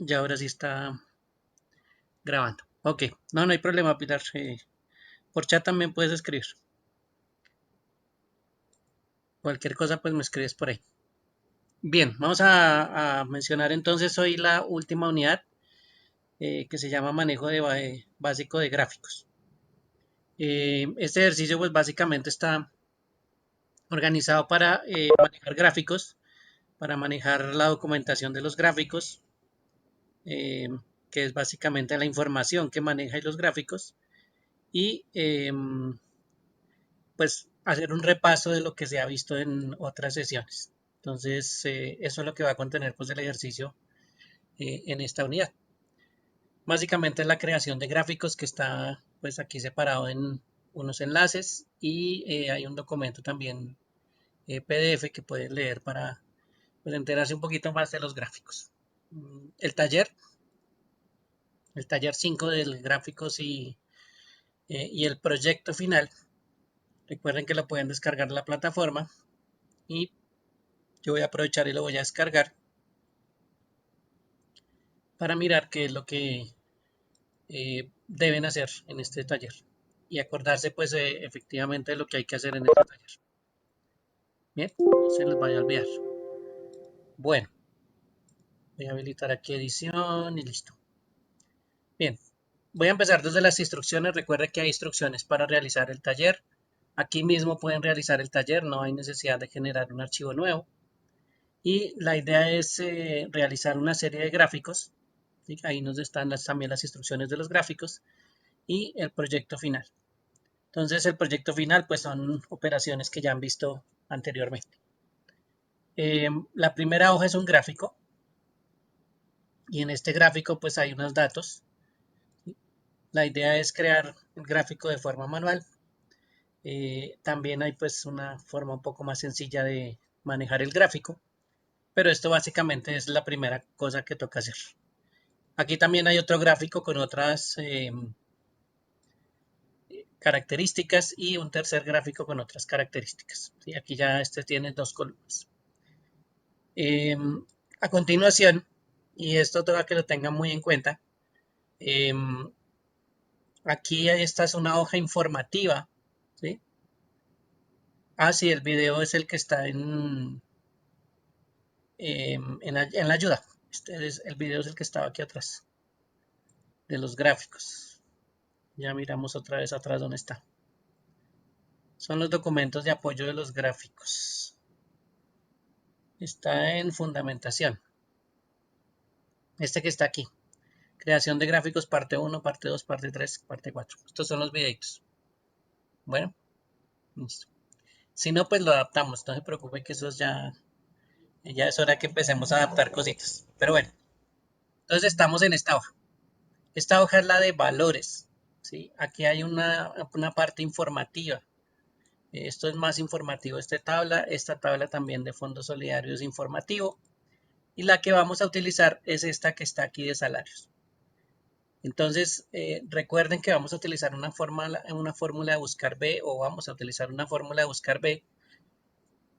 Ya ahora sí está grabando. Ok, no hay problema, Pilar. Por chat también puedes escribir. Cualquier cosa, pues me escribes por ahí. Bien, vamos a mencionar entonces hoy la última unidad que se llama manejo básico de gráficos. Este ejercicio, pues básicamente está organizado para manejar gráficos, para manejar la documentación de los gráficos, eh, que es básicamente la información que maneja los gráficos, y pues hacer un repaso de lo que se ha visto en otras sesiones. Entonces, eso es lo que va a contener pues el ejercicio en esta unidad. Básicamente es la creación de gráficos que está pues aquí separado en unos enlaces y hay un documento también PDF que pueden leer para pues, enterarse un poquito más de los gráficos. El taller 5 del gráficos y el proyecto final. Recuerden que lo pueden descargar en la plataforma y yo voy a aprovechar y lo voy a descargar para mirar qué es lo que deben hacer en este taller y acordarse pues efectivamente de lo que hay que hacer en este taller. Bien, no se les vaya a olvidar. Bueno, voy a habilitar aquí edición y listo. Bien, voy a empezar desde las instrucciones. Recuerde que hay instrucciones para realizar el taller. Aquí mismo pueden realizar el taller, no hay necesidad de generar un archivo nuevo. Y la idea es realizar una serie de gráficos. ¿Sí? Ahí nos están también las instrucciones de los gráficos y el proyecto final. Entonces el proyecto final pues son operaciones que ya han visto anteriormente. La primera hoja es un gráfico y en este gráfico pues hay unos datos. La idea es crear el gráfico de forma manual. También hay pues una forma un poco más sencilla de manejar el gráfico, pero esto básicamente es la primera cosa que toca hacer. Aquí también hay otro gráfico con otras características y un tercer gráfico con otras características. ¿Sí? Aquí ya este tiene dos columnas. A continuación, y esto toca que lo tengan muy en cuenta, aquí esta es una hoja informativa. ¿Sí? Sí, el video es el que está en la ayuda. El video es el que estaba aquí atrás de los gráficos. Ya miramos otra vez atrás dónde está. Son los documentos de apoyo de los gráficos. Está en fundamentación. Este que está aquí. Creación de gráficos, parte 1, parte 2, parte 3, parte 4. Estos son los videitos. Bueno, listo. Si no, pues lo adaptamos. No se preocupe que eso ya es hora que empecemos a adaptar cositas. Pero bueno, entonces estamos en esta hoja. Esta hoja es la de valores. ¿Sí? Aquí hay una parte informativa. Esto es más informativo, esta tabla también de fondos solidarios informativo. Y la que vamos a utilizar es esta que está aquí de salarios. Entonces, recuerden que vamos a utilizar una fórmula de buscar B o vamos a utilizar una fórmula de buscar B.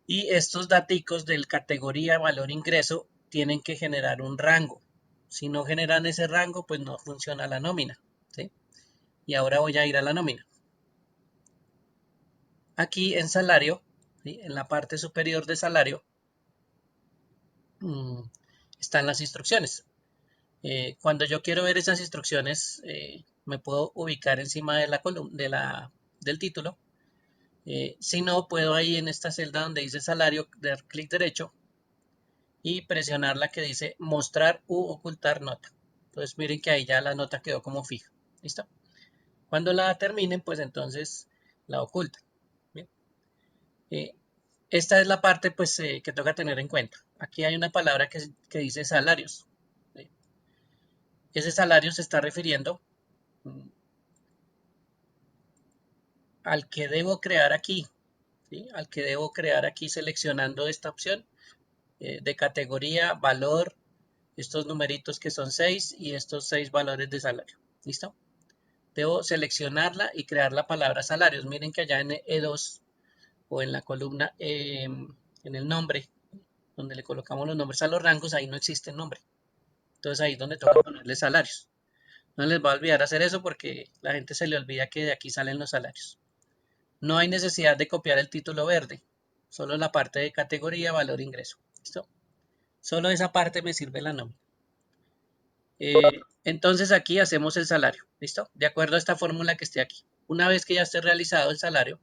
Y estos daticos del categoría valor ingreso tienen que generar un rango. Si no generan ese rango, pues no funciona la nómina. ¿Sí? Y ahora voy a ir a la nómina. Aquí en salario, ¿sí? En la parte superior de salario, están las instrucciones. Cuando yo quiero ver esas instrucciones, me puedo ubicar encima de la columna del título. Si no, puedo ahí en esta celda donde dice salario, dar clic derecho y presionar la que dice mostrar u ocultar nota. Entonces miren que ahí ya la nota quedó como fija. ¿Listo? Cuando la terminen, pues entonces la ocultan. Bien. Esta es la parte pues que toca tener en cuenta. Aquí hay una palabra que dice salarios. ¿Sí? Ese salario se está refiriendo al que debo crear aquí, ¿sí? Al que debo crear aquí seleccionando esta opción de categoría, valor, estos numeritos que son 6 y estos 6 valores de salario. ¿Listo? Debo seleccionarla y crear la palabra salarios. Miren que allá en E2 o en la columna, en el nombre, donde le colocamos los nombres a los rangos, ahí no existe el nombre. Entonces ahí es donde toca ponerle salarios. No les va a olvidar hacer eso porque la gente se le olvida que de aquí salen los salarios. No hay necesidad de copiar el título verde, solo la parte de categoría, valor, ingreso. ¿Listo? Solo esa parte me sirve la nómina. Entonces aquí hacemos el salario. ¿Listo? De acuerdo a esta fórmula que esté aquí. Una vez que ya esté realizado el salario,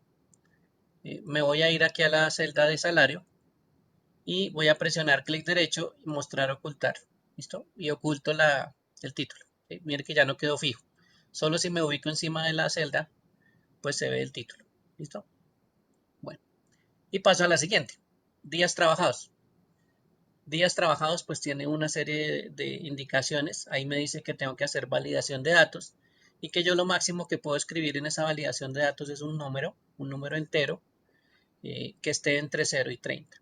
me voy a ir aquí a la celda de salario y voy a presionar clic derecho y mostrar ocultar. ¿Listo? Y oculto el título. ¿Sí? Mire que ya no quedó fijo. Solo si me ubico encima de la celda, pues se ve el título. ¿Listo? Bueno. Y paso a la siguiente. Días trabajados. Días trabajados pues tiene una serie de indicaciones. Ahí me dice que tengo que hacer validación de datos y que yo lo máximo que puedo escribir en esa validación de datos es un número entero que esté entre 0 y 30.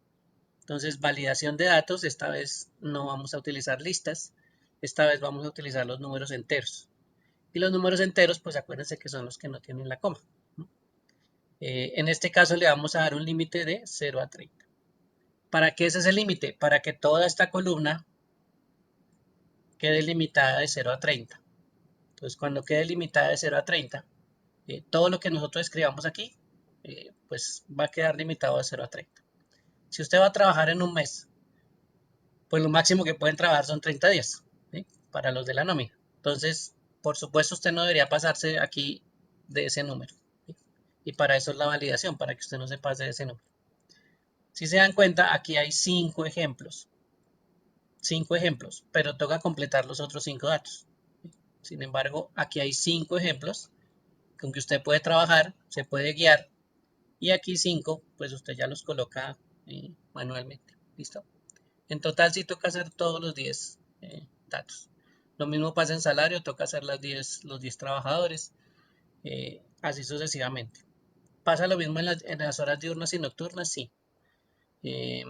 Entonces, validación de datos, esta vez no vamos a utilizar listas, esta vez vamos a utilizar los números enteros. Y los números enteros, pues acuérdense que son los que no tienen la coma. En este caso le vamos a dar un límite de 0 a 30. ¿Para qué es ese límite? Para que toda esta columna quede limitada de 0 a 30. Entonces, cuando quede limitada de 0 a 30, todo lo que nosotros escribamos aquí, pues va a quedar limitado de 0 a 30. Si usted va a trabajar en un mes, pues lo máximo que pueden trabajar son 30 días, ¿sí? Para los de la nómina. Entonces, por supuesto, usted no debería pasarse aquí de ese número, ¿sí? Y para eso es la validación, para que usted no se pase de ese número. Si se dan cuenta, aquí hay 5 ejemplos. 5 ejemplos, pero toca completar los otros 5 datos. Sin embargo, aquí hay 5 ejemplos con que usted puede trabajar, se puede guiar, y aquí 5, pues usted ya los coloca manualmente. ¿Listo? En total sí toca hacer todos los 10 datos. Lo mismo pasa en salario, toca hacer los 10 trabajadores, así sucesivamente. ¿Pasa lo mismo en las horas diurnas y nocturnas? Sí. Eh,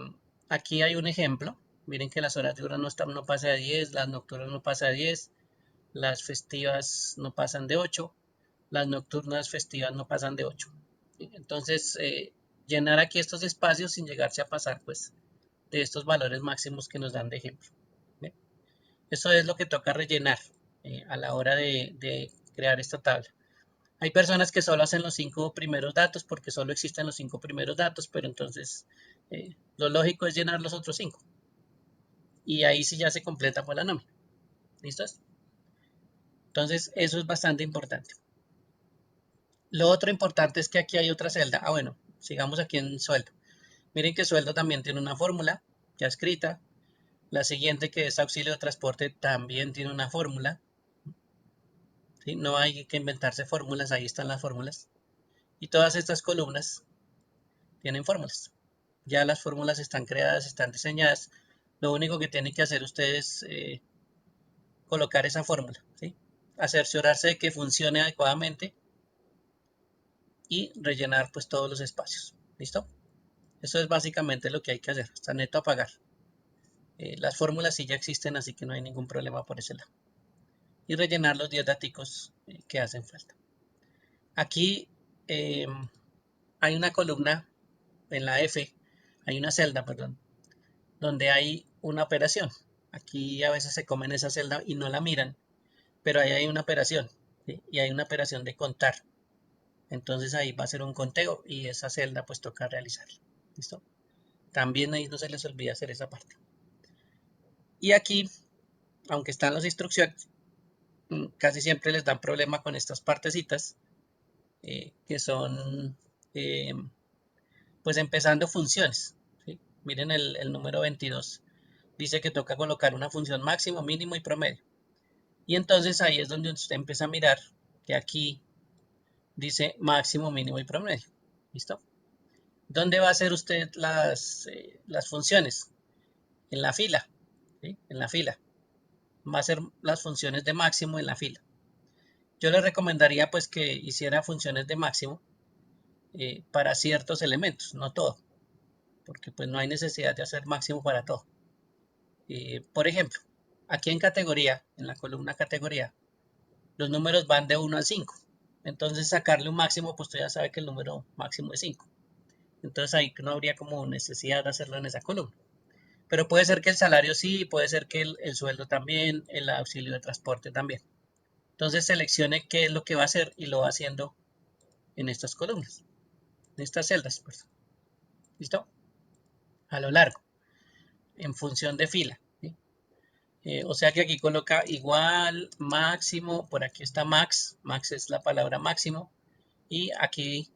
Aquí hay un ejemplo. Miren que las horas diurnas no pasan de 10, las nocturnas no pasan de 10, las festivas no pasan de 8, las nocturnas festivas no pasan de 8. Entonces, llenar aquí estos espacios sin llegarse a pasar, pues, de estos valores máximos que nos dan de ejemplo. ¿Bien? Eso es lo que toca rellenar a la hora de crear esta tabla. Hay personas que solo hacen los 5 primeros datos porque solo existen los 5 primeros datos, pero entonces lo lógico es llenar los otros 5. Y ahí sí ya se completa por la nómina. ¿Listos? Entonces eso es bastante importante. Lo otro importante es que aquí hay otra celda. Ah, bueno, sigamos aquí en sueldo. Miren que sueldo también tiene una fórmula ya escrita. La siguiente, que es auxilio de transporte, también tiene una fórmula. ¿Sí? No hay que inventarse fórmulas, ahí están las fórmulas. Y todas estas columnas tienen fórmulas. Ya las fórmulas están creadas, están diseñadas. Lo único que tienen que hacer ustedes es colocar esa fórmula, ¿sí? Cerciorarse de que funcione adecuadamente y rellenar pues todos los espacios. ¿Listo? Eso es básicamente lo que hay que hacer, hasta neto a pagar. Las fórmulas sí ya existen, así que no hay ningún problema por ese lado. Y rellenar los 10 daticos que hacen falta. Aquí hay una columna en la F, hay una celda, perdón, donde hay una operación. Aquí a veces se comen esa celda y no la miran, pero ahí hay una operación, ¿sí? Y hay una operación de contar. Entonces ahí va a ser un conteo y esa celda pues toca realizarla. ¿Listo? También ahí no se les olvida hacer esa parte. Y aquí, aunque están las instrucciones, casi siempre les dan problema con estas partecitas que son eh, pues empezando funciones. ¿Sí? Miren el número 22. Dice que toca colocar una función máximo, mínimo y promedio. Y entonces ahí es donde usted empieza a mirar que aquí dice máximo, mínimo y promedio. ¿Listo? ¿Dónde va a hacer usted las funciones? En la fila. ¿Sí? En la fila. Va a hacer las funciones de máximo en la fila. Yo le recomendaría pues que hiciera funciones de máximo para ciertos elementos, no todo, porque pues no hay necesidad de hacer máximo para todo. Por ejemplo, aquí en categoría, en la columna categoría, los números van de 1 al 5. Entonces sacarle un máximo, pues usted ya sabe que el número máximo es 5. Entonces ahí no habría como necesidad de hacerlo en esa columna. Pero puede ser que el salario sí, puede ser que el sueldo también, el auxilio de transporte también. Entonces seleccione qué es lo que va a hacer y lo va haciendo en estas columnas, en estas celdas, pues. ¿Listo? A lo largo, en función de fila. ¿Sí? O sea que aquí coloca igual, máximo, por aquí está max, max es la palabra máximo, y aquí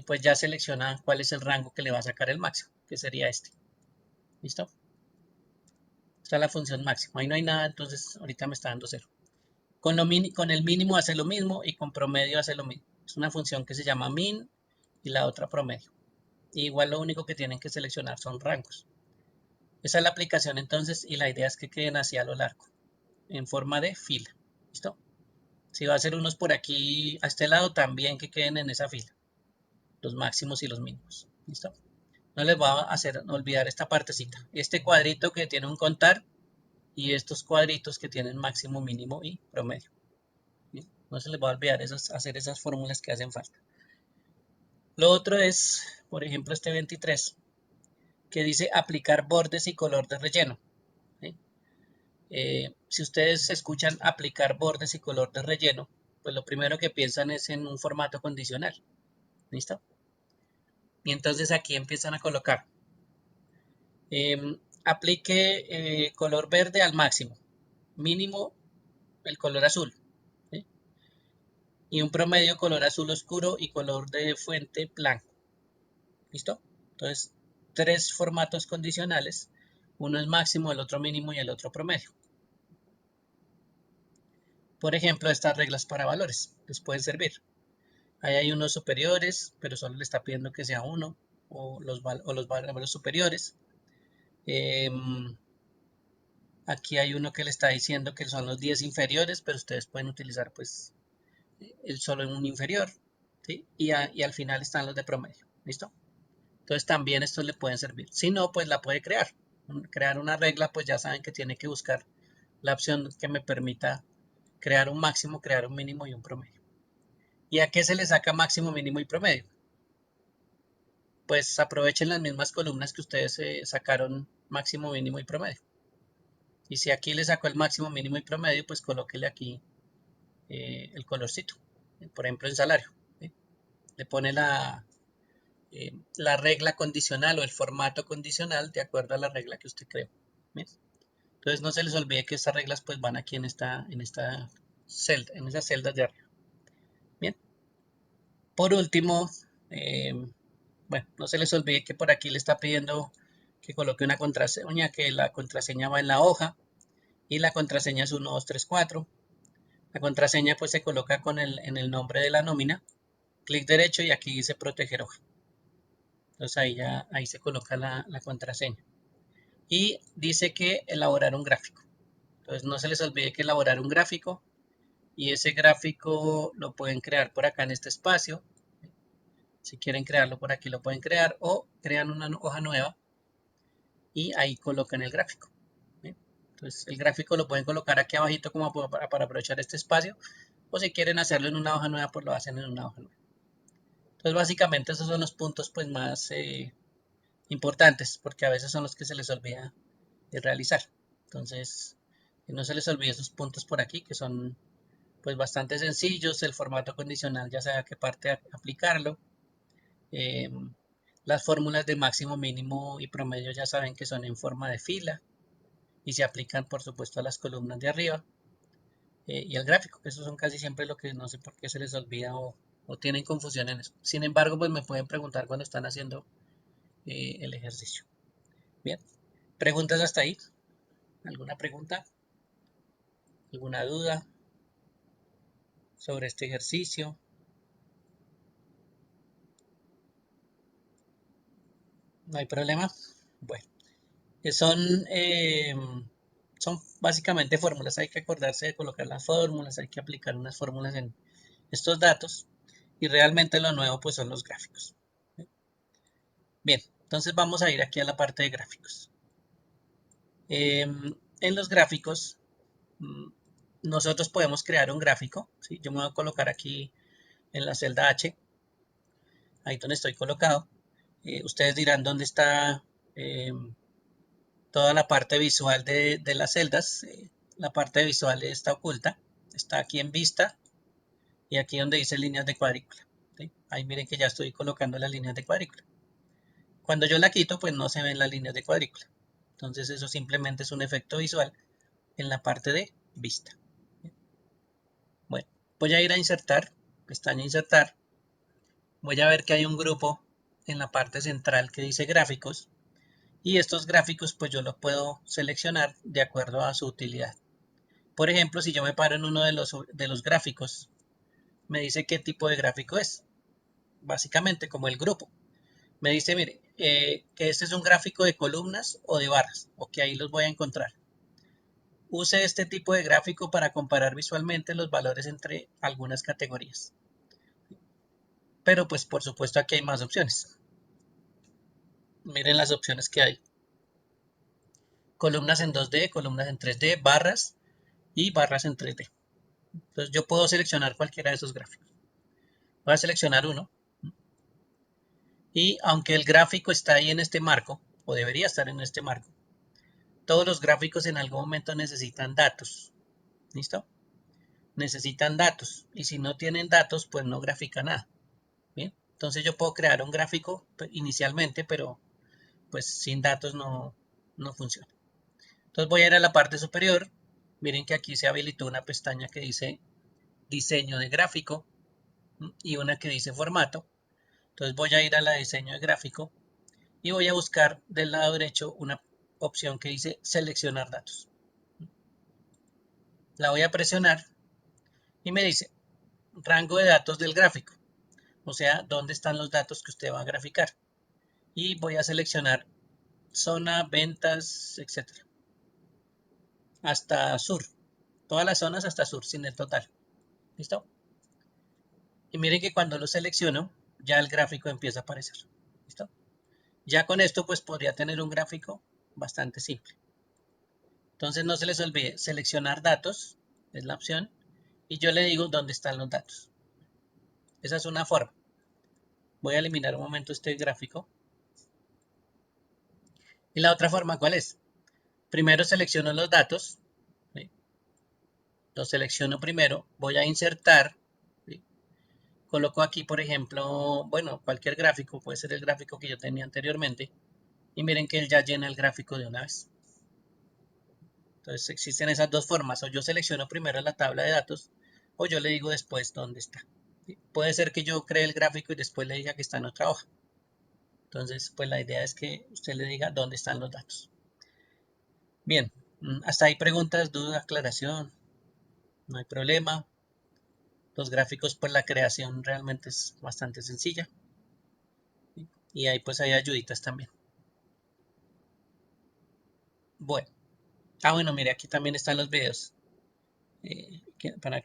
pues ya selecciona cuál es el rango que le va a sacar el máximo, que sería este. ¿Listo? Esta es la función máximo, ahí no hay nada, entonces ahorita me está dando 0. Con el mínimo hace lo mismo y con promedio hace lo mismo. Es una función que se llama min y la otra promedio. Igual lo único que tienen que seleccionar son rangos. Esa es la aplicación entonces y la idea es que queden así a lo largo, en forma de fila. ¿Listo? Si va a hacer unos por aquí a este lado, también que queden en esa fila, los máximos y los mínimos. ¿Listo? No les va a hacer olvidar esta partecita. Este cuadrito que tiene un contar y estos cuadritos que tienen máximo, mínimo y promedio. ¿Sí? No se les va a olvidar hacer esas fórmulas que hacen falta. Lo otro es, por ejemplo, este 23, que dice aplicar bordes y color de relleno. ¿Sí? Si ustedes escuchan aplicar bordes y color de relleno, pues lo primero que piensan es en un formato condicional. ¿Listo? Y entonces aquí empiezan a colocar. Aplique color verde al máximo. Mínimo el color azul. ¿Sí? Y un promedio color azul oscuro y color de fuente blanco. ¿Listo? Entonces, 3 formatos condicionales. Uno es máximo, el otro mínimo y el otro promedio. Por ejemplo, estas reglas para valores les pueden servir. Ahí hay unos superiores, pero solo le está pidiendo que sea uno o los valores superiores. Aquí hay uno que le está diciendo que son los 10 inferiores, pero ustedes pueden utilizar pues el solo en un inferior. ¿Sí? Y al final están los de promedio. ¿Listo? Entonces también estos le pueden servir. Si no, pues la puede crear. Crear una regla, pues ya saben que tiene que buscar la opción que me permita crear un máximo, crear un mínimo y un promedio. ¿Y a qué se le saca máximo, mínimo y promedio? Pues aprovechen las mismas columnas que ustedes sacaron máximo, mínimo y promedio. Y si aquí le sacó el máximo, mínimo y promedio, pues colóquele aquí el colorcito. Por ejemplo, en salario. ¿Sí? Le pone la regla condicional o el formato condicional de acuerdo a la regla que usted creó. ¿Bien? Entonces no se les olvide que estas reglas pues van aquí en esta celda, en esas celdas de arriba. Bien. Por último, eh, bueno, no se les olvide que por aquí le está pidiendo que coloque una contraseña, que la contraseña va en la hoja y la contraseña es 1, 2, 3, 4. La contraseña pues se coloca en el nombre de la nómina, clic derecho y aquí dice proteger hoja. Entonces ahí se coloca la contraseña. Y dice que elaborar un gráfico. Entonces no se les olvide que elaborar un gráfico y ese gráfico lo pueden crear por acá en este espacio. Si quieren crearlo por aquí lo pueden crear o crean una hoja nueva y ahí colocan el gráfico. ¿Bien? Entonces el gráfico lo pueden colocar aquí abajito como para aprovechar este espacio o si quieren hacerlo en una hoja nueva pues lo hacen en una hoja nueva. Entonces básicamente esos son los puntos pues más importantes porque a veces son los que se les olvida de realizar. Entonces no se les olvide esos puntos por aquí que son pues bastante sencillos. El formato condicional ya sabe a qué parte aplicarlo. Eh, las fórmulas de máximo, mínimo y promedio ya saben que son en forma de fila y se aplican por supuesto a las columnas de arriba y el gráfico, que esos son casi siempre lo que no sé por qué se les olvida o tienen confusión en eso. Sin embargo, pues me pueden preguntar cuando están haciendo el ejercicio. Bien, preguntas hasta ahí. ¿Alguna pregunta? ¿Alguna duda sobre este ejercicio? ¿No hay problema? Bueno, son, son básicamente fórmulas. Hay que acordarse de colocar las fórmulas, hay que aplicar unas fórmulas en estos datos y realmente lo nuevo pues son los gráficos. Bien, entonces vamos a ir aquí a la parte de gráficos. En los gráficos mm, nosotros podemos crear un gráfico. ¿Sí? Yo me voy a colocar aquí en la celda H, ahí donde estoy colocado. Ustedes dirán dónde está toda la parte visual de las celdas. La parte visual está oculta, está aquí en vista y aquí donde dice líneas de cuadrícula. ¿Sí? Ahí miren que ya estoy colocando las líneas de cuadrícula. Cuando yo la quito, pues no se ven las líneas de cuadrícula. Entonces eso simplemente es un efecto visual en la parte de vista. Bueno, voy a ir a insertar, pestaña insertar. Voy a ver que hay un grupo en la parte central que dice gráficos. Y estos gráficos pues yo los puedo seleccionar de acuerdo a su utilidad. Por ejemplo, si yo me paro en uno de los gráficos, me dice qué tipo de gráfico es. Básicamente como el grupo. Me dice, mire, que este es un gráfico de columnas o de barras, o que ahí los voy a encontrar. Use este tipo de gráfico para comparar visualmente los valores entre algunas categorías. Pero pues por supuesto aquí hay más opciones. Miren las opciones que hay. Columnas en 2D, columnas en 3D, barras y barras en 3D. Entonces yo puedo seleccionar cualquiera de esos gráficos. Voy a seleccionar uno. Y aunque el gráfico está ahí en este marco, o debería estar en este marco, todos los gráficos en algún momento necesitan datos. ¿Listo? Necesitan datos. Y si no tienen datos, pues no grafica nada. Bien. Entonces yo puedo crear un gráfico inicialmente, pero pues sin datos no funciona. Entonces voy a ir a la parte superior. Miren que aquí se habilitó una pestaña que dice diseño de gráfico y una que dice formato. Entonces voy a ir a la diseño de gráfico y voy a buscar del lado derecho una opción que dice seleccionar datos. La voy a presionar y me dice rango de datos del gráfico, o sea, dónde están los datos que usted va a graficar. Y voy a seleccionar zona, ventas, etcétera, hasta sur. Todas las zonas hasta sur, sin el total. ¿Listo? Y miren que cuando lo selecciono, ya el gráfico empieza a aparecer. ¿Listo? Ya con esto, pues podría tener un gráfico bastante simple. Entonces no se les olvide, seleccionar datos es la opción y yo le digo dónde están los datos. Esa es una forma. Voy a eliminar un momento este gráfico. Y la otra forma, ¿cuál es? Primero selecciono los datos. ¿Sí? Los selecciono primero. Voy a insertar. ¿Sí? Coloco aquí, por ejemplo, bueno, cualquier gráfico. Puede ser el gráfico que yo tenía anteriormente. Y miren que él ya llena el gráfico de una vez. Entonces existen esas dos formas. O yo selecciono primero la tabla de datos. O yo le digo después dónde está. ¿Sí? Puede ser que yo cree el gráfico y después le diga que está en otra hoja. Entonces, pues la idea es que usted le diga dónde están los datos. Bien, hasta ahí preguntas, dudas, aclaración, no hay problema. Los gráficos, pues la creación realmente es bastante sencilla. Y ahí pues hay ayuditas también. Bueno, bueno, mire, aquí también están los videos. Creo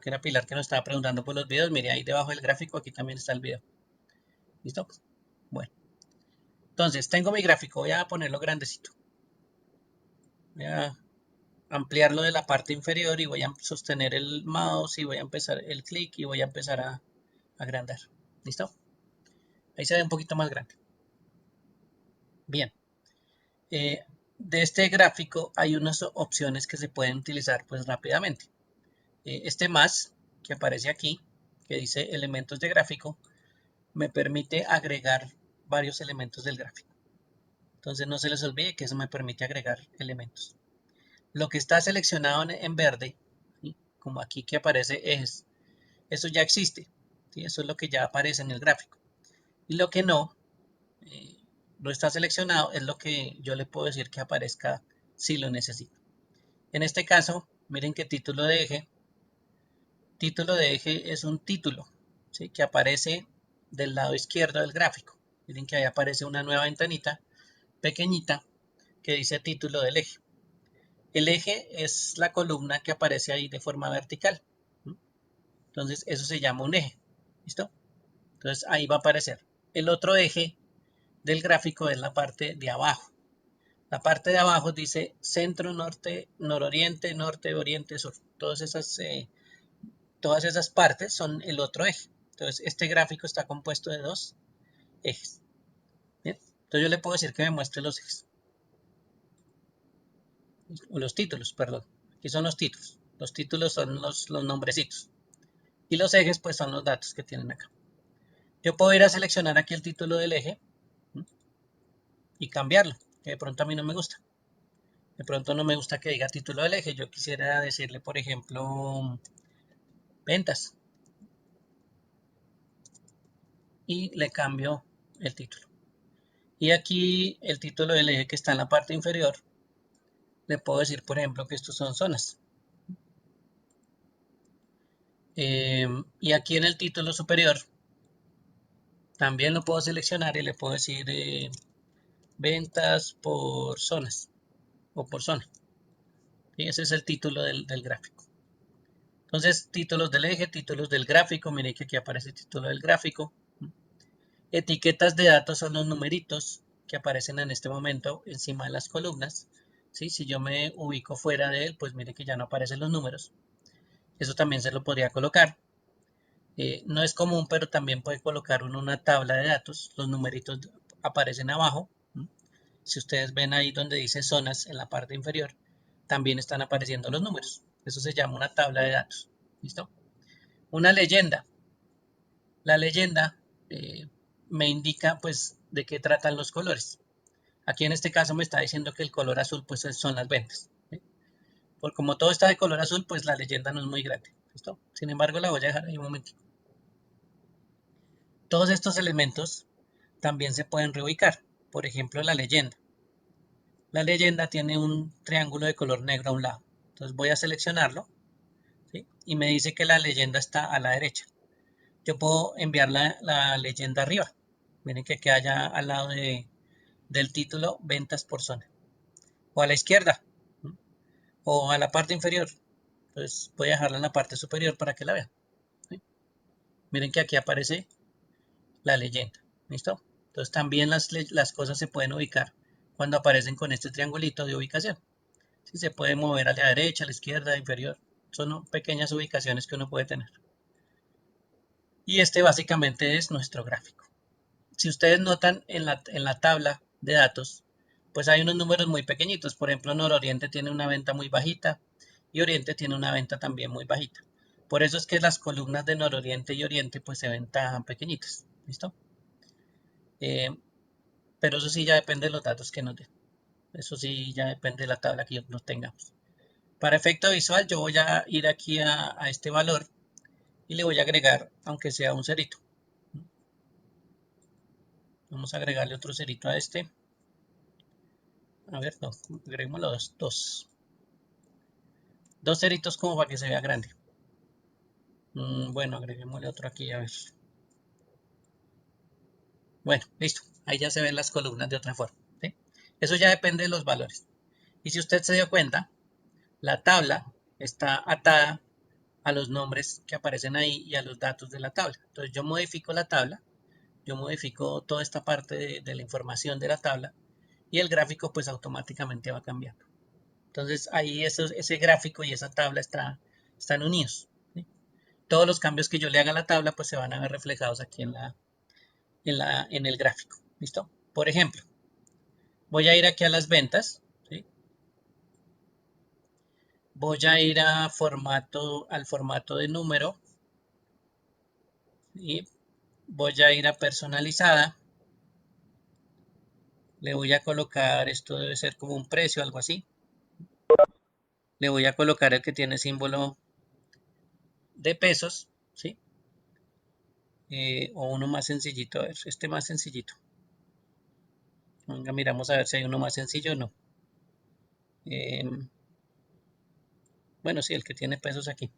que era Pilar que nos estaba preguntando por los videos. Mire, ahí debajo del gráfico, aquí también está el video. ¿Listo? Bueno, entonces tengo mi gráfico, voy a ponerlo grandecito. Voy a ampliarlo de la parte inferior y voy a sostener el mouse y voy a empezar el clic y voy a empezar a agrandar. ¿Listo? Ahí se ve un poquito más grande. Bien. Eh, de este gráfico hay unas opciones que se pueden utilizar pues rápidamente. Este más que aparece aquí, que dice elementos de gráfico, me permite agregar varios elementos del gráfico. Entonces no se les olvide que eso me permite agregar elementos. Lo que está seleccionado en verde, ¿sí? Como aquí que aparece ejes, eso ya existe, ¿sí? Eso es lo que ya aparece en el gráfico. Y lo que no está seleccionado es lo que yo le puedo decir que aparezca si lo necesito. En este caso, miren que título de eje es un título, ¿sí? Que aparece del lado izquierdo del gráfico. Miren que ahí aparece una nueva ventanita pequeñita que dice título del eje. El eje es la columna que aparece ahí de forma vertical. Entonces eso se llama un eje. ¿Listo? Entonces ahí va a aparecer. El otro eje del gráfico es la parte de abajo. La parte de abajo dice centro, norte, nororiente, norte, oriente, sur. Todas esas partes son el otro eje. Entonces este gráfico está compuesto de dos ejes. ¿Bien? Entonces yo le puedo decir que me muestre los ejes, o los títulos, perdón. Aquí son los títulos. Los títulos son los nombrecitos. Y los ejes pues son los datos que tienen acá. Yo puedo ir a seleccionar aquí el título del eje y cambiarlo, que de pronto a mí no me gusta. De pronto no me gusta que diga título del eje. Yo quisiera decirle, por ejemplo, ventas. Y le cambio el título. Y aquí el título del eje que está en la parte inferior, le puedo decir, por ejemplo, que estos son zonas. Y aquí en el título superior, también lo puedo seleccionar y le puedo decir ventas por zonas o por zona. Y ese es el título del gráfico. Entonces, títulos del eje, títulos del gráfico. Miren que aquí aparece el título del gráfico. Etiquetas de datos son los numeritos que aparecen en este momento encima de las columnas. ¿Sí? Si yo me ubico fuera de él, pues mire que ya no aparecen los números. Eso también se lo podría colocar. No es común, pero también puede colocar uno una tabla de datos. Los numeritos aparecen abajo. Si ustedes ven ahí donde dice zonas en la parte inferior, también están apareciendo los números. Eso se llama una tabla de datos. ¿Listo? Una leyenda. La leyenda me indica pues de qué tratan los colores. Aquí en este caso me está diciendo que el color azul pues son las ventas. ¿Sí? Por como todo está de color azul, pues la leyenda no es muy grande. ¿Listo? Sin embargo, la voy a dejar ahí un momentito. Todos estos elementos también se pueden reubicar. Por ejemplo, la leyenda. La leyenda tiene un triángulo de color negro a un lado. Entonces voy a seleccionarlo, ¿sí? Y me dice que la leyenda está a la derecha. Yo puedo enviar la leyenda arriba. Miren que allá al lado del título ventas por zona. O a la izquierda. ¿Sí? O a la parte inferior. Entonces voy a dejarla en la parte superior para que la vean. ¿Sí? Miren que aquí aparece la leyenda. ¿Listo? Entonces también las cosas se pueden ubicar cuando aparecen con este triangulito de ubicación. ¿Sí? Se puede mover a la derecha, a la izquierda, a la inferior. Son pequeñas ubicaciones que uno puede tener. Y este básicamente es nuestro gráfico. Si ustedes notan en la tabla de datos, pues hay unos números muy pequeñitos. Por ejemplo, Nororiente tiene una venta muy bajita y Oriente tiene una venta también muy bajita. Por eso es que las columnas de Nororiente y Oriente pues se ven tan pequeñitas. ¿Listo? Eh, pero eso sí ya depende de los datos que nos den. Eso sí ya depende de la tabla que nos tengamos. Para efecto visual yo voy a ir aquí a este valor y le voy a agregar, aunque sea un cerito. Vamos a agregarle otro cerito a este. A ver, no, agreguemos los dos. Dos ceritos como para que se vea grande. Bueno, agreguémosle otro aquí, a ver. Bueno, listo. Ahí ya se ven las columnas de otra forma. ¿Sí? Eso ya depende de los valores. Y si usted se dio cuenta, la tabla está atada a los nombres que aparecen ahí y a los datos de la tabla. Entonces yo modifico la tabla, yo modifico toda esta parte de la información de la tabla y el gráfico pues automáticamente va cambiando. Entonces ahí ese gráfico y esa tabla están unidos. ¿Sí? Todos los cambios que yo le haga a la tabla pues se van a ver reflejados aquí en el gráfico. ¿Listo? Por ejemplo, voy a ir aquí a las ventas. ¿Sí? Voy a ir al formato de número y voy a ir a personalizada. Le voy a colocar, esto debe ser como un precio, algo así. Le voy a colocar el que tiene símbolo de pesos, ¿sí? O uno más sencillito, a ver, este más sencillito. Venga, miramos a ver si hay uno más sencillo o no. Bueno, sí, el que tiene pesos aquí.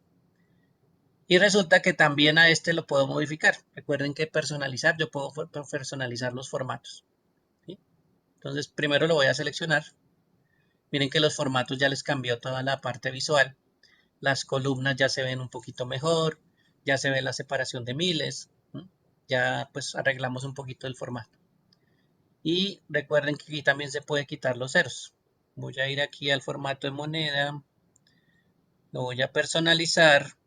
Y resulta que también a este lo puedo modificar. Recuerden que personalizar, yo puedo personalizar los formatos. ¿Sí? Entonces, primero lo voy a seleccionar. Miren que los formatos ya les cambió toda la parte visual. Las columnas ya se ven un poquito mejor. Ya se ve la separación de miles. ¿Sí? Ya pues arreglamos un poquito el formato. Y recuerden que aquí también se puede quitar los ceros. Voy a ir aquí al formato de moneda. Lo voy a personalizar.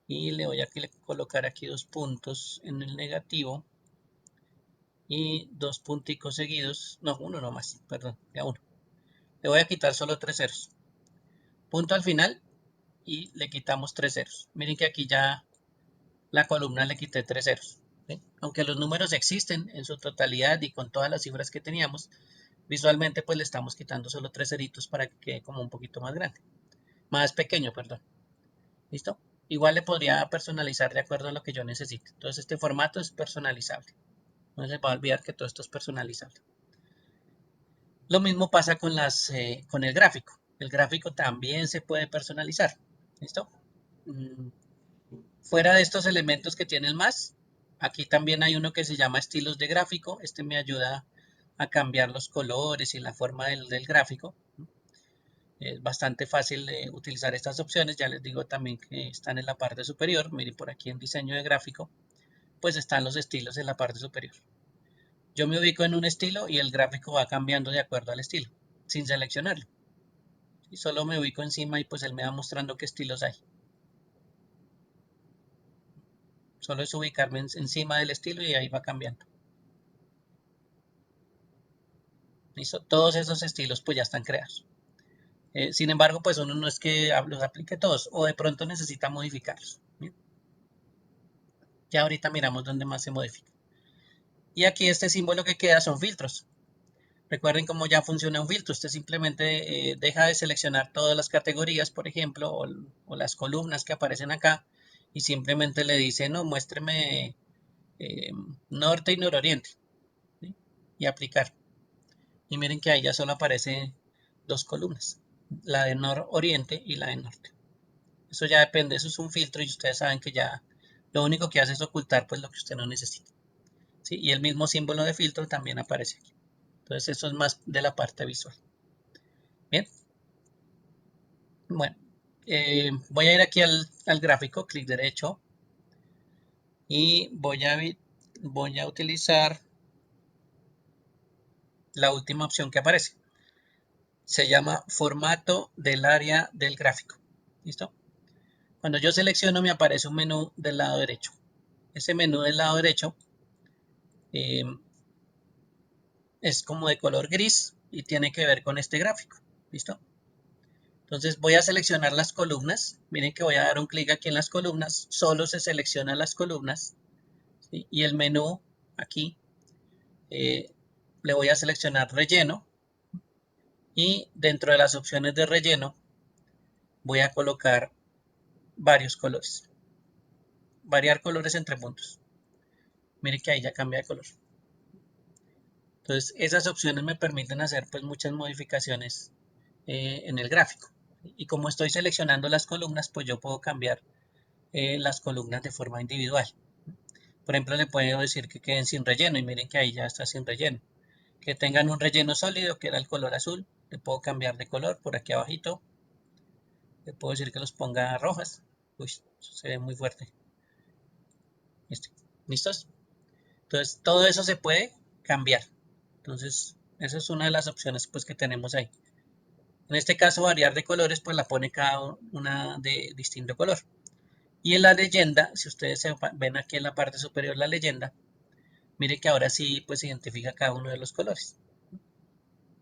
Y le voy a colocar aquí 2 puntos en el negativo. y dos punticos seguidos, no, uno nomás, perdón, ya uno. Le voy a quitar solo 3 ceros. Punto al final y le quitamos 3 ceros. Miren que aquí ya la columna le quité 3 ceros. ¿Sí? Aunque los números existen en su totalidad y con todas las cifras que teníamos, visualmente pues le estamos quitando solo 3 ceritos para que quede como un poquito más grande. Más pequeño, perdón. ¿Listo? Igual le podría personalizar de acuerdo a lo que yo necesite. Entonces este formato es personalizable. No se va a olvidar que todo esto es personalizable. Lo mismo pasa con el gráfico. El gráfico también se puede personalizar. ¿Listo? Mm, Fuera de estos elementos que tiene el más, aquí también hay uno que se llama estilos de gráfico. Este me ayuda a cambiar los colores y la forma del gráfico. Es bastante fácil de utilizar estas opciones. Ya les digo también que están en la parte superior. Miren por aquí en diseño de gráfico, pues están los estilos en la parte superior. Yo me ubico en un estilo y el gráfico va cambiando de acuerdo al estilo, sin seleccionarlo. Y solo me ubico encima y pues él me va mostrando qué estilos hay. Solo es ubicarme encima del estilo y ahí va cambiando. ¿Listo? Todos esos estilos pues ya están creados. Sin embargo, pues uno no es que los aplique todos o de pronto necesita modificarlos. ¿Bien? Ya ahorita miramos dónde más se modifica. Y aquí este símbolo que queda son filtros. Recuerden cómo ya funciona un filtro. Usted simplemente deja de seleccionar todas las categorías, por ejemplo, o las columnas que aparecen acá y simplemente le dice, no, muéstreme norte y nororiente, ¿sí? Y aplicar. Y miren que ahí ya solo aparece dos columnas, la de nororiente y la de norte. Eso ya depende, eso es un filtro y ustedes saben que ya lo único que hace es ocultar pues lo que usted no necesita. ¿Sí? Y el mismo símbolo de filtro también aparece aquí. Entonces eso es más de la parte visual. Bien, bueno, voy a ir aquí al gráfico, clic derecho y voy a utilizar la última opción que aparece. Se llama formato del área del gráfico. ¿Listo? Cuando yo selecciono me aparece un menú del lado derecho. Ese menú del lado derecho eh, es como de color gris y tiene que ver con este gráfico. ¿Listo? Entonces voy a seleccionar las columnas. Miren que voy a dar un clic aquí en las columnas. Solo se seleccionan las columnas. ¿Sí? Y el menú aquí le voy a seleccionar relleno. Y dentro de las opciones de relleno voy a colocar varios colores. Variar colores entre puntos. Miren que ahí ya cambia de color. Entonces esas opciones me permiten hacer pues muchas modificaciones en el gráfico. Y como estoy seleccionando las columnas, pues yo puedo cambiar las columnas de forma individual. Por ejemplo, le puedo decir que queden sin relleno y miren que ahí ya está sin relleno. Que tengan un relleno sólido, que era el color azul. Le puedo cambiar de color por aquí abajito. Le puedo decir que los ponga rojas. Uy, se ve muy fuerte. ¿Listos? Entonces, todo eso se puede cambiar. Entonces, esa es una de las opciones pues que tenemos ahí. En este caso, variar de colores, pues la pone cada una de distinto color. Y en la leyenda, si ustedes ven aquí en la parte superior la leyenda, mire que ahora sí pues identifica cada uno de los colores.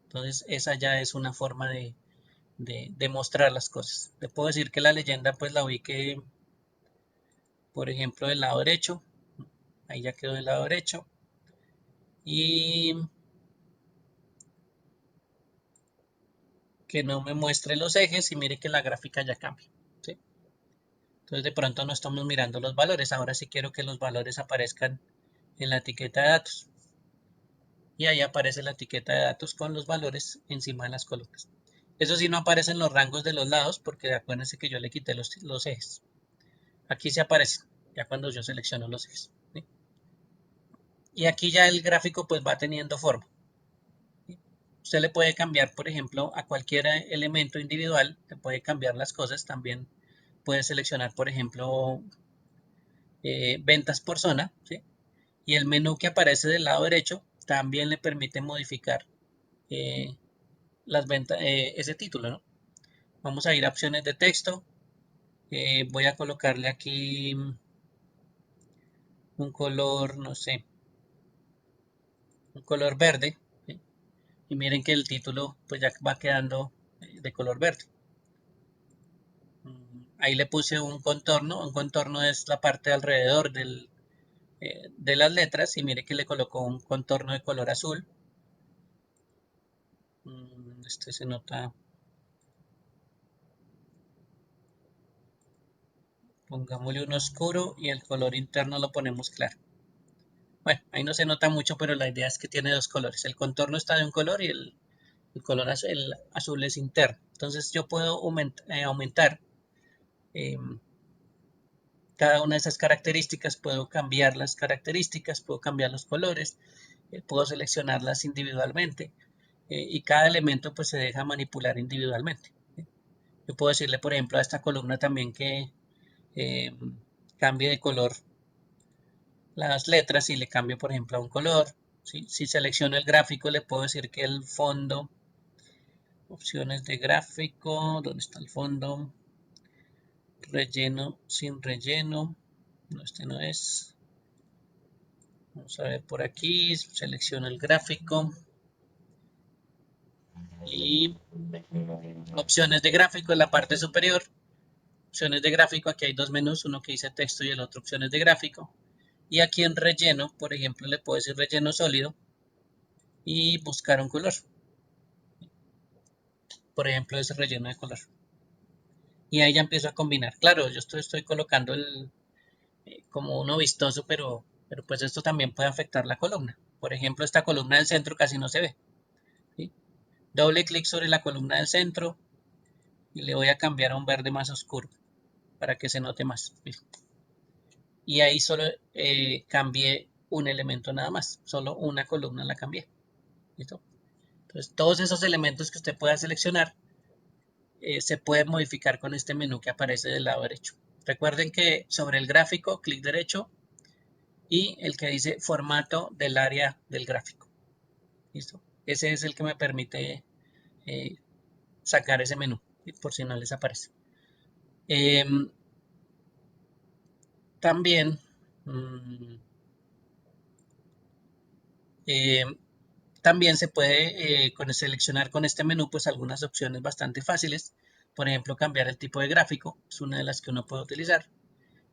Entonces, esa ya es una forma de mostrar las cosas. Le puedo decir que la leyenda pues la ubique, por ejemplo, del lado derecho. Ahí ya quedó del lado derecho. Y que no me muestre los ejes y mire que la gráfica ya cambia. ¿Sí? Entonces de pronto no estamos mirando los valores. Ahora sí quiero que los valores aparezcan en la etiqueta de datos. Y ahí aparece la etiqueta de datos con los valores encima de las columnas. Eso sí no aparecen los rangos de los lados porque acuérdense que yo le quité los ejes. Aquí se aparecen ya cuando yo selecciono los ejes. ¿Sí? Y aquí ya el gráfico pues va teniendo forma. ¿Sí? Usted le puede cambiar, por ejemplo, a cualquier elemento individual, le puede cambiar las cosas. También puede seleccionar, por ejemplo, ventas por zona. ¿Sí? Y el menú que aparece del lado derecho también le permite modificar eh, las ventas, ese título, ¿no? Vamos a ir a opciones de texto. Voy a colocarle aquí un color, no sé, un color verde, ¿sí? Y miren que el título pues ya va quedando de color verde. Ahí le puse un contorno es la parte alrededor de las letras y mire que le colocó un contorno de color azul. Este se nota, pongámosle un oscuro y el color interno lo ponemos claro. Bueno, ahí no se nota mucho, pero la idea es que tiene dos colores. El contorno está de un color y el color azul, el azul es interno. Entonces yo puedo aumentar eh, cada una de esas características, puedo cambiar las características, puedo cambiar los colores, puedo seleccionarlas individualmente y cada elemento pues se deja manipular individualmente. Yo puedo decirle, por ejemplo, a esta columna también que eh, cambie de color las letras y le cambio, por ejemplo, a un color. ¿Sí? Si selecciono el gráfico, le puedo decir que el fondo, opciones de gráfico, ¿dónde está el fondo? Relleno sin relleno. No, este no es. Vamos a ver por aquí, selecciono el gráfico y opciones de gráfico en la parte superior. Opciones de gráfico, aquí hay dos menús, uno que dice texto y el otro opciones de gráfico. Y aquí en relleno, por ejemplo, le puedo decir relleno sólido y buscar un color. Por ejemplo, ese relleno de color. Y ahí ya empiezo a combinar. Claro, yo estoy colocando como uno vistoso, pero pues esto también puede afectar la columna. Por ejemplo, esta columna del centro casi no se ve. ¿Sí? Doble clic sobre la columna del centro y le voy a cambiar a un verde más oscuro para que se note más. Y ahí solo cambié un elemento nada más, solo una columna la cambié. ¿Listo? Entonces, todos esos elementos que usted pueda seleccionar se pueden modificar con este menú que aparece del lado derecho. Recuerden que sobre el gráfico, clic derecho y el que dice formato del área del gráfico. ¿Listo? Ese es el que me permite eh, sacar ese menú, por si no les aparece. Eh, también mmm, eh, también se puede seleccionar con este menú pues algunas opciones bastante fáciles. Por ejemplo, cambiar el tipo de gráfico es una de las que uno puede utilizar.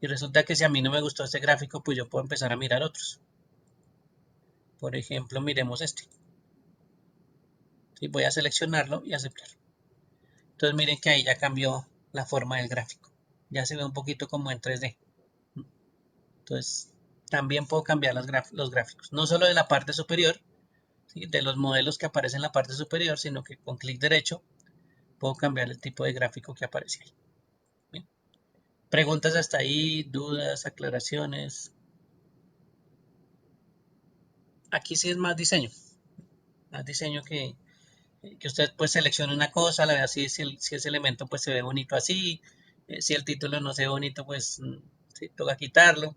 Y resulta que si a mí no me gustó este gráfico, pues yo puedo empezar a mirar otros. Por ejemplo, miremos este. ¿Sí? Voy a seleccionarlo y aceptar. Entonces miren que ahí ya cambió la forma del gráfico. Ya se ve un poquito como en 3D. Entonces también puedo cambiar los gráficos. No solo de la parte superior, ¿sí? De los modelos que aparecen en la parte superior, sino que con clic derecho puedo cambiar el tipo de gráfico que aparece ahí. Bien. Preguntas hasta ahí, dudas, aclaraciones. Aquí sí es más diseño que usted pues seleccione una cosa, la vea así, si ese elemento pues se ve bonito así, si el título no se ve bonito pues sí, toca quitarlo.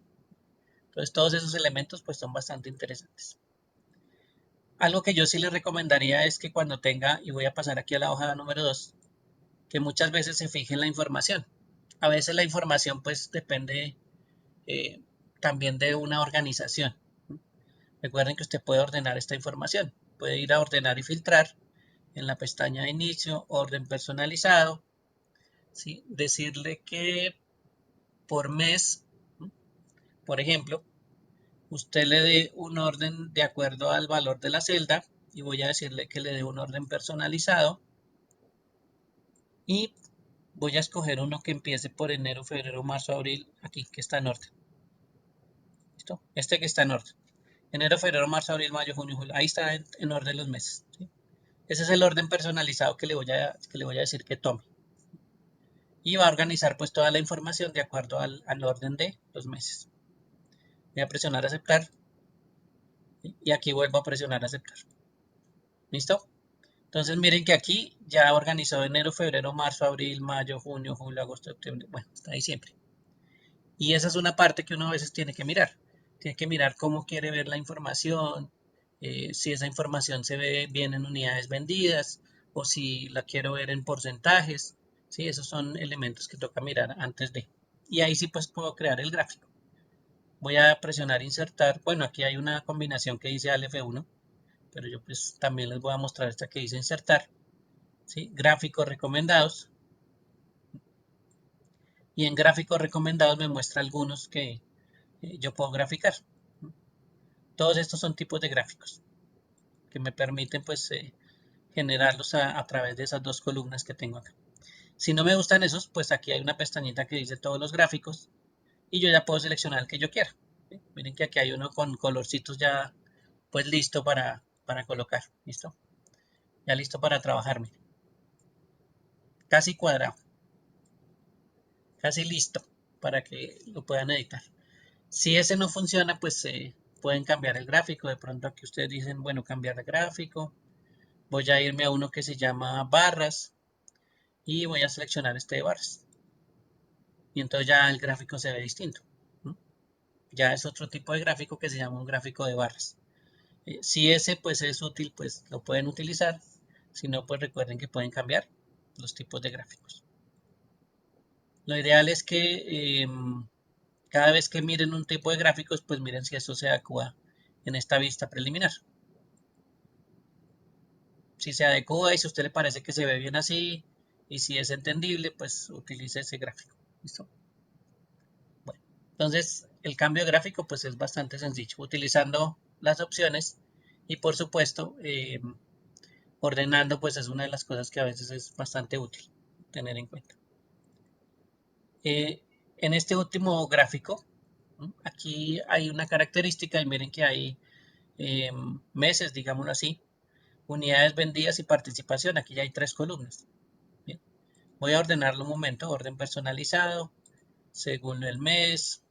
Entonces todos esos elementos pues son bastante interesantes. Algo que yo sí le recomendaría es que cuando tenga, y voy a pasar aquí a la hoja número 2, que muchas veces se fije en la información. A veces la información pues depende eh, también de una organización. Recuerden que usted puede ordenar esta información. Puede ir a ordenar y filtrar en la pestaña de inicio, orden personalizado, ¿sí? Decirle que por mes, por ejemplo, usted le dé un orden de acuerdo al valor de la celda y voy a decirle que le dé un orden personalizado y voy a escoger uno que empiece por enero, febrero, marzo, abril, aquí que está en orden. ¿Listo? Este que está en orden. Enero, febrero, marzo, abril, mayo, junio, julio. Ahí está en orden los meses. ¿Sí? Ese es el orden personalizado que le voy a decir que tome. Y va a organizar pues toda la información de acuerdo al orden de los meses. Voy a presionar aceptar y aquí vuelvo a presionar aceptar. ¿Listo? Entonces miren que aquí ya organizó enero, febrero, marzo, abril, mayo, junio, julio, agosto, septiembre, bueno, hasta diciembre. Y esa es una parte que uno a veces tiene que mirar. Tiene que mirar cómo quiere ver la información, si esa información se ve bien en unidades vendidas o si la quiero ver en porcentajes. ¿Sí? Esos son elementos que toca mirar antes de. Y ahí sí pues puedo crear el gráfico. Voy a presionar insertar. Bueno, aquí hay una combinación que dice Alt F1. pero yo pues también les voy a mostrar esta que dice insertar, ¿sí? Gráficos recomendados. Y en gráficos recomendados me muestra algunos que yo puedo graficar. Todos estos son tipos de gráficos que me permiten pues generarlos a través de esas dos columnas que tengo acá. Si no me gustan esos, pues aquí hay una pestañita que dice todos los gráficos y yo ya puedo seleccionar el que yo quiera. ¿Sí? Miren que aquí hay uno con colorcitos ya pues listo para colocar. ¿Listo? Ya listo para trabajar. Miren. Casi cuadrado. Casi listo para que lo puedan editar. Si ese no funciona, pues pueden cambiar el gráfico. De pronto aquí ustedes dicen, bueno, cambiar de gráfico. Voy a irme a uno que se llama barras y voy a seleccionar este de barras. Y entonces ya el gráfico se ve distinto. ¿No? Ya es otro tipo de gráfico que se llama un gráfico de barras. Si ese pues es útil, pues lo pueden utilizar. Si no, pues recuerden que pueden cambiar los tipos de gráficos. Lo ideal es que cada vez que miren un tipo de gráficos, pues miren si eso se adecua en esta vista preliminar. Si se adecua y si a usted le parece que se ve bien así y si es entendible, pues utilice ese gráfico. ¿Listo? Bueno, entonces el cambio de gráfico pues es bastante sencillo, utilizando las opciones y por supuesto ordenando pues es una de las cosas que a veces es bastante útil tener en cuenta. En este último gráfico, ¿no? Aquí hay una característica y miren que hay meses, digámoslo así, unidades vendidas y participación. Aquí ya hay 3 columnas. Bien. Voy a ordenarlo un momento, orden personalizado, según el mes,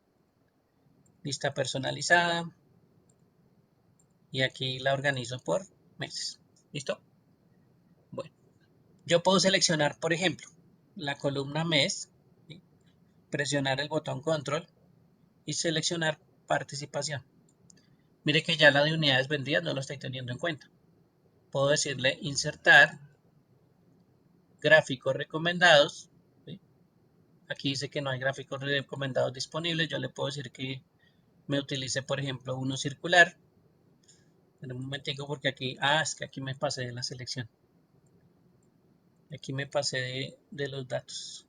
lista personalizada y aquí la organizo por meses. ¿Listo? Bueno, yo puedo seleccionar, por ejemplo, la columna mes, ¿sí? Presionar el botón control y seleccionar participación. Mire que ya la de unidades vendidas no lo estoy teniendo en cuenta. Puedo decirle insertar, gráficos recomendados. ¿Sí? Aquí dice que no hay gráficos recomendados disponibles. Yo le puedo decir que me utilice, por ejemplo, uno circular. En un momentico porque aquí, es que aquí me pasé de la selección. Aquí me pasé de los datos.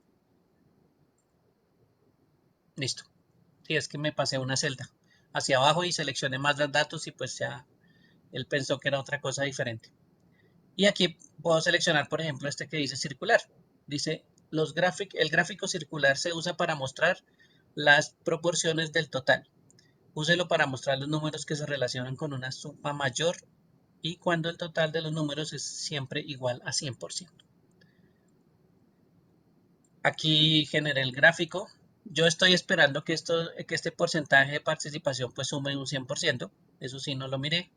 Listo. Sí, es que me pasé una celda hacia abajo y seleccioné más los datos y pues ya él pensó que era otra cosa diferente. Y aquí puedo seleccionar, por ejemplo, este que dice circular. Dice, el gráfico circular se usa para mostrar las proporciones del total. Úselo para mostrar los números que se relacionan con una suma mayor y cuando el total de los números es siempre igual a 100%. Aquí generé el gráfico. Yo estoy esperando que este porcentaje de participación pues sume un 100%. Eso sí, no lo miré.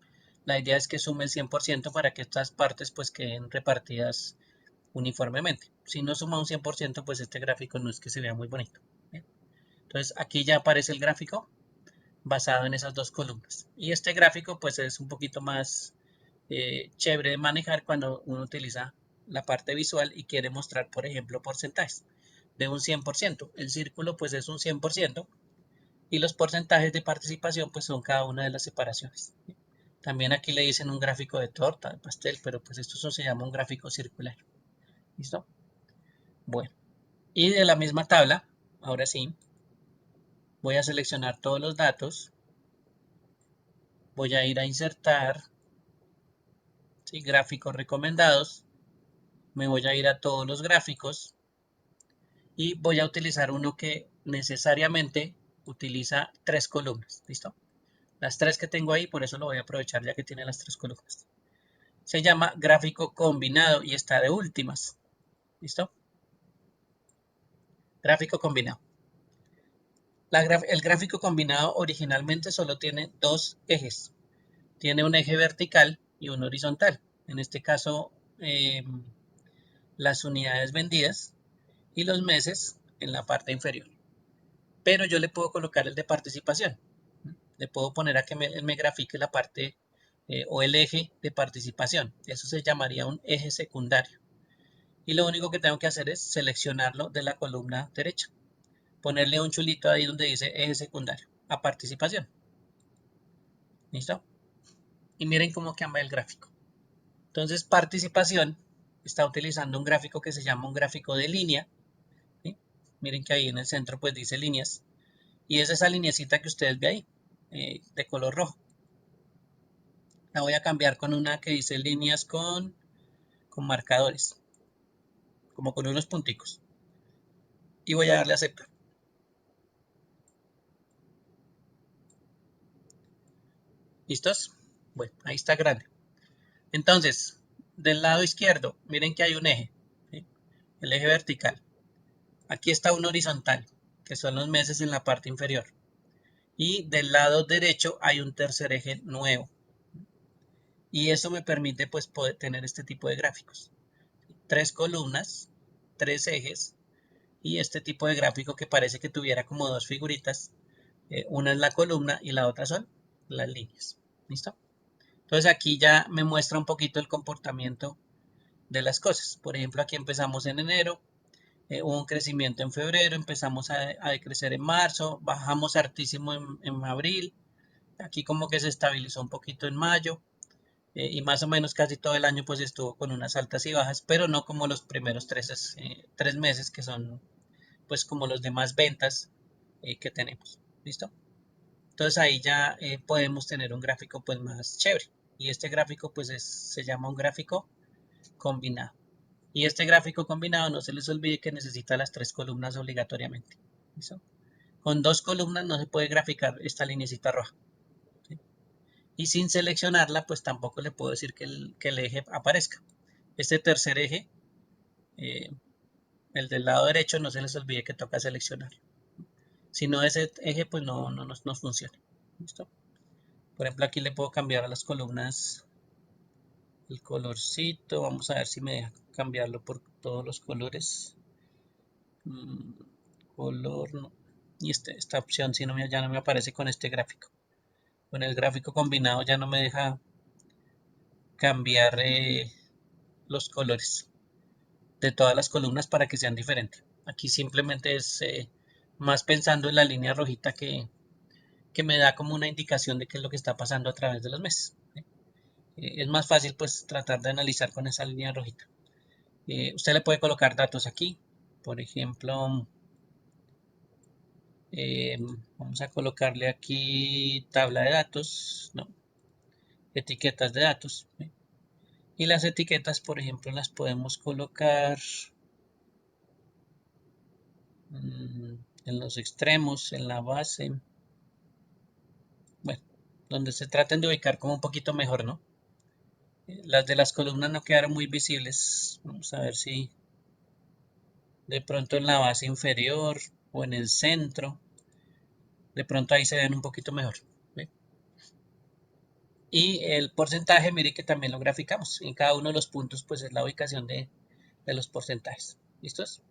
La idea es que sume el 100% para que estas partes pues queden repartidas uniformemente. Si no suma un 100%, pues este gráfico no es que se vea muy bonito. ¿Bien? Entonces aquí ya aparece el gráfico basado en esas dos columnas. Y este gráfico pues es un poquito más chévere de manejar cuando uno utiliza la parte visual y quiere mostrar, por ejemplo, porcentajes de un 100%. El círculo pues es un 100% y los porcentajes de participación pues son cada una de las separaciones. También aquí le dicen un gráfico de torta, de pastel, pero pues esto se llama un gráfico circular. ¿Listo? Bueno, y de la misma tabla, ahora sí, voy a seleccionar todos los datos, voy a ir a insertar, ¿sí? Gráficos recomendados, me voy a ir a todos los gráficos y voy a utilizar uno que necesariamente utiliza 3 columnas, ¿listo? Las 3 que tengo ahí, por eso lo voy a aprovechar ya que tiene las 3 columnas. Se llama gráfico combinado y está de últimas, ¿listo? Gráfico combinado. El gráfico combinado originalmente solo tiene 2 ejes. Tiene un eje vertical y uno horizontal. En este caso, las unidades vendidas y los meses en la parte inferior. Pero yo le puedo colocar el de participación. Le puedo poner a que él me grafique la parte o el eje de participación. Eso se llamaría un eje secundario. Y lo único que tengo que hacer es seleccionarlo de la columna derecha. Ponerle un chulito ahí donde dice eje secundario a participación. ¿Listo? y miren cómo cambia el gráfico. Entonces, participación está utilizando un gráfico que se llama un gráfico de línea, ¿sí? Miren que ahí en el centro pues dice líneas, y es esa lineecita que ustedes ven ahí, de color rojo. La voy a cambiar con una que dice líneas con marcadores, como con unos punticos, y voy a darle a aceptar. ¿Listos? Bueno, ahí está grande. Entonces, del lado izquierdo, miren que hay un eje, ¿sí? El eje vertical. Aquí está un horizontal, que son los meses en la parte inferior. Y del lado derecho hay un tercer eje nuevo. Y eso me permite pues poder tener este tipo de gráficos. 3 columnas, 3 ejes y este tipo de gráfico que parece que tuviera como dos figuritas. Una es la columna y la otra son las líneas. ¿Listo? Entonces aquí ya me muestra un poquito el comportamiento de las cosas. Por ejemplo, aquí empezamos en enero, hubo un crecimiento en febrero, empezamos a decrecer en marzo, bajamos hartísimo en abril, aquí como que se estabilizó un poquito en mayo, y más o menos casi todo el año pues estuvo con unas altas y bajas, pero no como los primeros 3 meses que son pues como los demás ventas que tenemos. ¿Listo? Entonces ahí ya podemos tener un gráfico pues más chévere. Y este gráfico pues se llama un gráfico combinado. Y este gráfico combinado no se les olvide que necesita las 3 columnas obligatoriamente. ¿Listo? Con 2 columnas no se puede graficar esta linecita roja. ¿Sí? Y sin seleccionarla pues tampoco le puedo decir que el eje aparezca. Este tercer eje, eh, el del lado derecho, no se les olvide que toca seleccionar. Si no ese eje pues no funciona. ¿Listo? Por ejemplo aquí le puedo cambiar a las columnas el colorcito. Vamos a ver si me deja cambiarlo por todos los colores. Color no. Y esta opción si no ya no me aparece con este gráfico. Con el gráfico combinado ya no me deja cambiar los colores de todas las columnas para que sean diferentes. Aquí simplemente es más pensando en la línea rojita que me da como una indicación de qué es lo que está pasando a través de los meses. Es más fácil pues tratar de analizar con esa línea rojita. Usted le puede colocar datos aquí. Por ejemplo, vamos a colocarle aquí tabla de datos, no, etiquetas de datos. Y las etiquetas, por ejemplo, las podemos colocar en los extremos, en la base. Bueno, donde se traten de ubicar como un poquito mejor, ¿no? Las de las columnas no quedaron muy visibles. Vamos a ver si de pronto en la base inferior o en el centro, de pronto ahí se ven un poquito mejor. ¿Ve? Y el porcentaje, mire que también lo graficamos. En cada uno de los puntos, pues es la ubicación de los porcentajes. ¿Listos?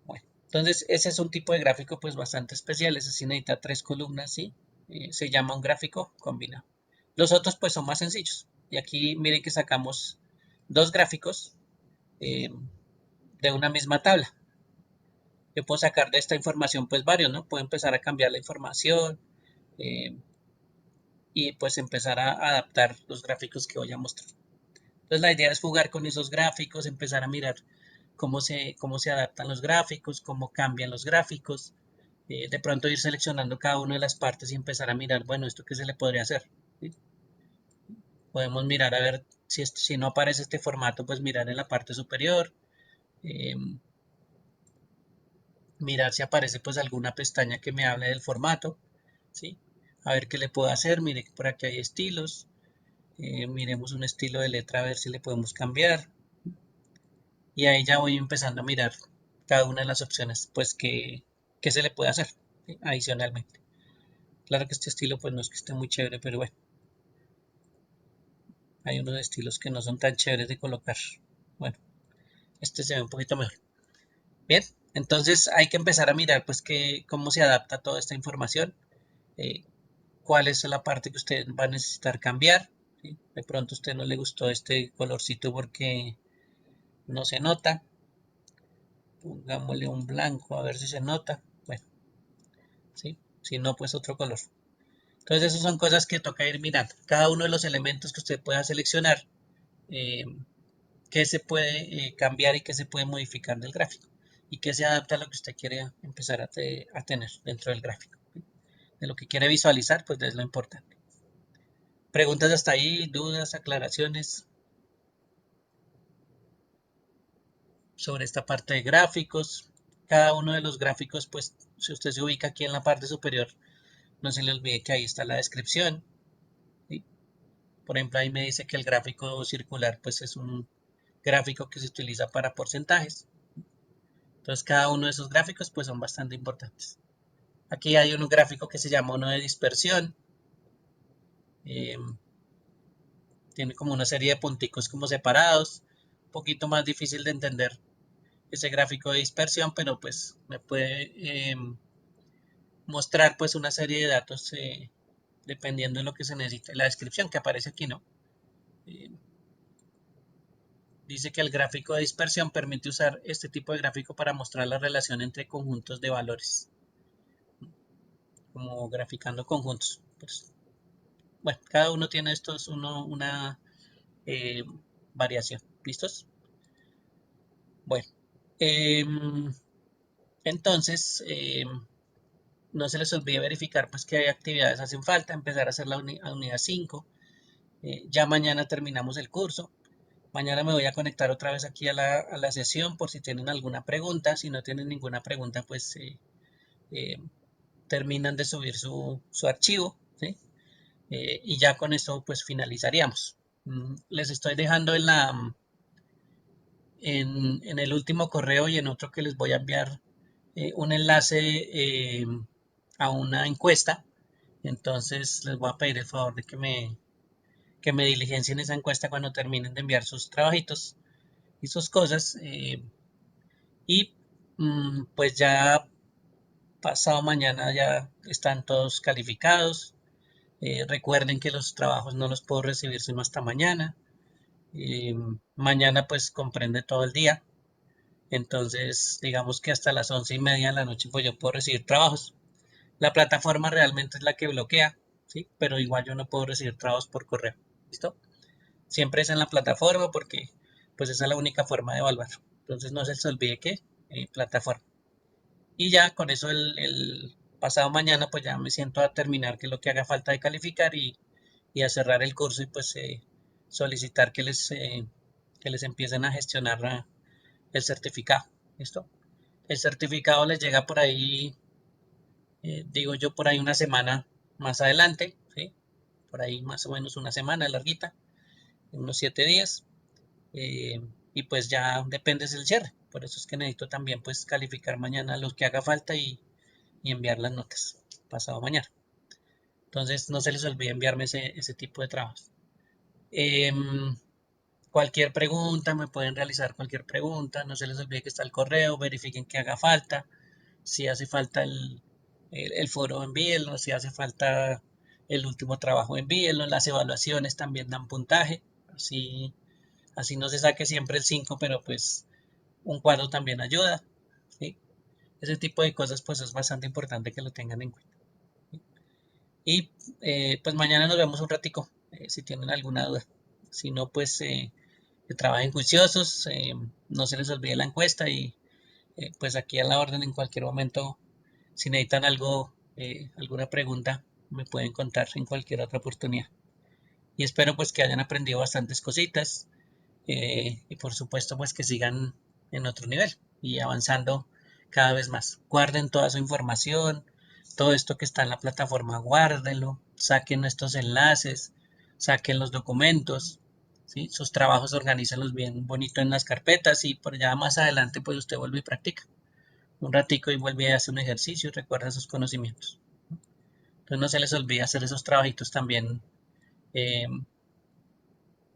Bueno, entonces ese es un tipo de gráfico pues bastante especial. Ese sí necesita 3 columnas, ¿sí? Se llama un gráfico combinado. Los otros pues son más sencillos. Y aquí miren que sacamos 2 gráficos eh, de una misma tabla. Yo puedo sacar de esta información pues varios, ¿no? Puedo empezar a cambiar la información eh, y pues empezar a adaptar los gráficos que voy a mostrar. Entonces la idea es jugar con esos gráficos, empezar a mirar cómo se adaptan los gráficos, cómo cambian los gráficos, de pronto ir seleccionando cada una de las partes y empezar a mirar, bueno, esto qué se le podría hacer. ¿Sí? Podemos mirar a ver si no aparece este formato, pues mirar en la parte superior, eh, mirar si aparece pues alguna pestaña que me hable del formato, ¿sí? A ver qué le puedo hacer, mire que por aquí hay estilos, miremos un estilo de letra a ver si le podemos cambiar. Y ahí ya voy empezando a mirar cada una de las opciones, pues que se le puede hacer, ¿sí? Adicionalmente. Claro que este estilo pues no es que esté muy chévere, pero bueno, hay unos estilos que no son tan chéveres de colocar. Bueno, este se ve un poquito mejor. Bien, entonces hay que empezar a mirar pues cómo se adapta toda esta información, eh, cuál es la parte que usted va a necesitar cambiar. ¿Sí? De pronto a usted no le gustó este colorcito porque no se nota. Pongámosle un blanco a ver si se nota. Bueno, ¿sí? Si no, pues otro color. Entonces, esas son cosas que toca ir mirando. Cada uno de los elementos que usted pueda seleccionar, eh, qué se puede cambiar y qué se puede modificar del gráfico y qué se adapta a lo que usted quiere empezar a tener dentro del gráfico. De lo que quiere visualizar, pues es lo importante. Preguntas hasta ahí, dudas, aclaraciones sobre esta parte de gráficos. Cada uno de los gráficos, pues si usted se ubica aquí en la parte superior, no se le olvide que ahí está la descripción. ¿Sí? Por ejemplo, ahí me dice que el gráfico circular, pues es un gráfico que se utiliza para porcentajes. Entonces, cada uno de esos gráficos, pues son bastante importantes. Aquí hay un gráfico que se llama uno de dispersión. Eh, Tiene como una serie de punticos como separados. Un poquito más difícil de entender ese gráfico de dispersión, pero pues me puede mostrar pues una serie de datos dependiendo de lo que se necesite. La descripción que aparece aquí, ¿no? Eh, Dice que el gráfico de dispersión permite usar este tipo de gráfico para mostrar la relación entre conjuntos de valores, como graficando conjuntos. Pues, bueno, cada uno tiene estos, una eh, variación. ¿Listos? Bueno, eh, entonces, no se les olvide verificar pues qué actividades hacen falta, empezar a hacer la unidad 5. Ya mañana terminamos el curso. Mañana me voy a conectar otra vez aquí a la sesión por si tienen alguna pregunta. Si no tienen ninguna pregunta, pues eh, terminan de subir su archivo, ¿sí? Y ya con esto pues finalizaríamos. Les estoy dejando en el último correo y en otro que les voy a enviar un enlace a una encuesta. Entonces les voy a pedir el favor de que me diligencien esa encuesta cuando terminen de enviar sus trabajitos y sus cosas. Y pues ya pasado mañana ya están todos calificados. Recuerden que los trabajos no los puedo recibir sino hasta mañana. Mañana pues comprende todo el día. Entonces digamos que hasta las 11:30 de la noche pues yo puedo recibir trabajos. La plataforma realmente es la que bloquea, ¿sí? Pero igual yo no puedo recibir trabajos por correo. ¿Listo? Siempre es en la plataforma porque pues esa es la única forma de evaluar. Entonces no se les olvide que plataforma. Y ya con eso el pasado mañana pues ya me siento a terminar que es lo que haga falta de calificar y a cerrar el curso y pues solicitar que les empiecen a gestionar el certificado. ¿Listo? El certificado les llega por ahí, digo yo, por ahí una semana más adelante, ¿sí? Por ahí más o menos una semana larguita, unos 7 días. eh, y pues ya depende del cierre. Por eso es que necesito también pues calificar mañana lo que haga falta y enviar las notas pasado mañana. Entonces no se les olvide enviarme ese tipo de trabajos. Cualquier pregunta, me pueden realizar cualquier pregunta, no se les olvide que está el correo, verifiquen que haga falta, si hace falta el foro envíenlo, si hace falta el último trabajo envíenlo, las evaluaciones también dan puntaje, así no se saque siempre el 5 pero pues un cuadro también ayuda, ¿sí? Ese tipo de cosas pues es bastante importante que lo tengan en cuenta. Y pues mañana nos vemos un ratico, si tienen alguna duda. Si no, pues que trabajen juiciosos, no se les olvide la encuesta y pues aquí a la orden en cualquier momento, si necesitan algo, alguna pregunta, me pueden contar en cualquier otra oportunidad. Y espero pues que hayan aprendido bastantes cositas y por supuesto pues que sigan en otro nivel y avanzando cada vez más. Guarden toda su información, todo esto que está en la plataforma, guárdenlo, saquen estos enlaces, saquen los documentos, ¿sí? Sus trabajos organícenlos bien bonito en las carpetas y por allá más adelante pues usted vuelve y practica un ratico y vuelve a hacer un ejercicio y recuerda sus conocimientos. Entonces no se les olvide hacer esos trabajitos también eh,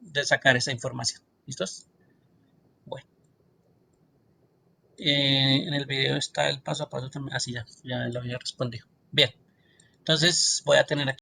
de sacar esa información. ¿Listos? Bueno. En el video está el paso a paso también, así ya lo había respondido. Bien, entonces voy a tener aquí